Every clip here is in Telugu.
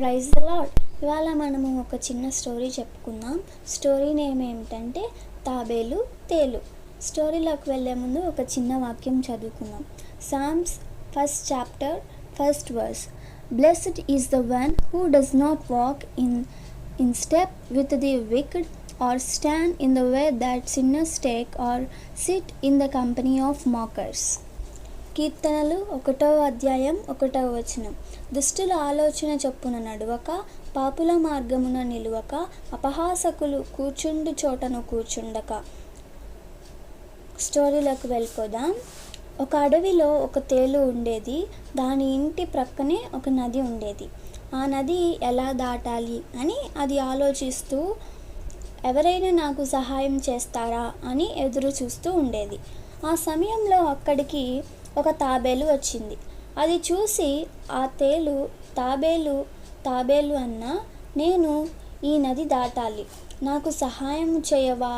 Praise the lord. ఇవాళ మనము ఒక చిన్న స్టోరీ చెప్పుకుందాం. స్టోరీ నేమ్ ఏమిటంటే తాబేలు తేలు. స్టోరీలోకి వెళ్ళే ముందు ఒక చిన్న వాక్యం చదువుకుందాం. సామ్స్ 1st chapter 1st verse. Blessed is the one who does not walk in step with the wicked, or stand in the way that sinners take, or sit in the company of mockers. కీర్తనలు 1వ అధ్యాయం 1వ వచనం. దుష్టుల ఆలోచన చొప్పున నడువక, పాపుల మార్గమున నిలువక, అపహాసకులు కూర్చుండు చోటను కూర్చుండక. స్టోరీలోకి వెళ్ళిపోదాం. ఒక అడవిలో ఒక తేలు ఉండేది. దాని ఇంటి ప్రక్కనే ఒక నది ఉండేది. ఆ నది ఎలా దాటాలి అని అది ఆలోచిస్తూ ఎవరైనా నాకు సహాయం చేస్తారా అని ఎదురు చూస్తూ ఉండేది. ఆ సమయంలో అక్కడికి ఒక తాబేలు వచ్చింది. అది చూసి ఆ తేలు తాబేలు అన్న, నేను ఈ నది దాటాలి, నాకు సహాయం చేయవా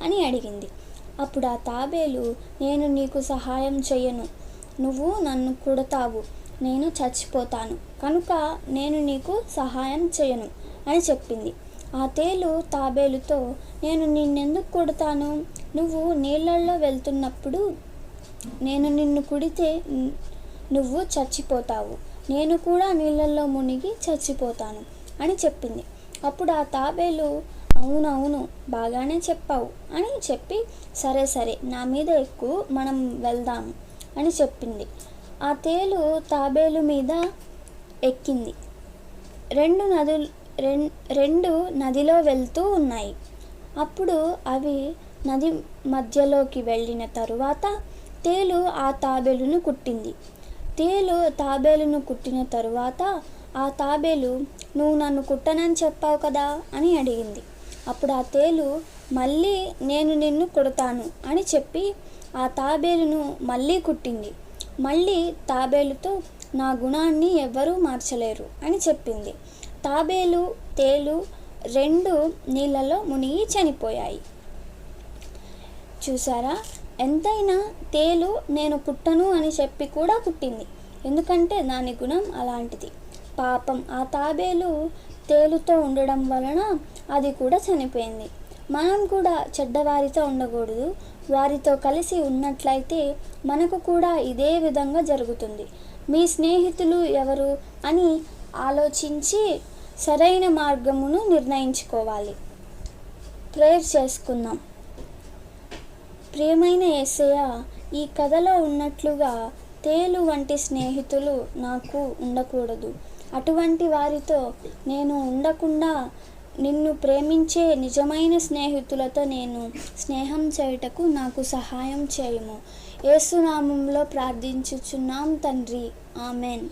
అని అడిగింది. అప్పుడు ఆ తాబేలు, నేను నీకు సహాయం చేయను, నువ్వు నన్ను కొడతావు, నేను చచ్చిపోతాను, కనుక నేను నీకు సహాయం చేయను అని చెప్పింది. ఆ తేలు తాబేలుతో, నేను నిన్నెందుకు కొడతాను, నువ్వు నీళ్ళల్లో వెళ్తున్నప్పుడు నేను నిన్ను కుడితే నువ్వు చచ్చిపోతావు, నేను కూడా నీళ్ళల్లో మునిగి చచ్చిపోతాను అని చెప్పింది. అప్పుడు ఆ తాబేలు, అవునవును బాగానే చెప్పావు అని చెప్పి, సరే నా మీద ఎక్కు, మనం వెళ్దాము అని చెప్పింది. ఆ తేలు తాబేలు మీద ఎక్కింది. రెండు నదిలో వెళ్తూ ఉన్నాయి. అప్పుడు అవి నది మధ్యలోకి వెళ్ళిన తరువాత తేలు ఆ తాబేలును కుట్టింది. తేలు తాబేలును కుట్టిన తరువాత ఆ తాబేలు, నువ్వు నన్ను కుట్టనని చెప్పావు కదా అని అడిగింది. అప్పుడు ఆ తేలు, మళ్ళీ నేను నిన్ను కొడతాను అని చెప్పి ఆ తాబేలును మళ్ళీ కుట్టింది. మళ్ళీ తాబేలుతో, నా గుణాన్ని ఎవ్వరూ మార్చలేరు అని చెప్పింది. తాబేలు తేలు రెండు నీళ్ళలో మునిగి చనిపోయాయి. చూసారా, ఎంతైనా తేలు నేను కుట్టను అని చెప్పి కూడా కుట్టింది, ఎందుకంటే దాని గుణం అలాంటిది. పాపం ఆ తాబేలు తేలుతో ఉండడం వలన అది కూడా చనిపోయింది. మనం కూడా చెడ్డవారితో ఉండకూడదు. వారితో కలిసి ఉన్నట్లయితే మనకు కూడా ఇదే విధంగా జరుగుతుంది. మీ స్నేహితులు ఎవరు అని ఆలోచించి సరైన మార్గమును నిర్ణయించుకోవాలి. ప్రేయర్ చేసుకుందాం. ప్రియమైన యేసయ్య, ఈ కథలో ఉన్నట్లుగా తేలు వంటి స్నేహితులు నాకు ఉండకూడదు. అటువంటి వారితో నేను ఉండకుండా నిన్ను ప్రేమించే నిజమైన స్నేహితులతో నేను స్నేహం చేయుటకు నాకు సహాయం చేయము. యేసు నామములో ప్రార్థించుచున్నాం తండ్రి, ఆమెన్.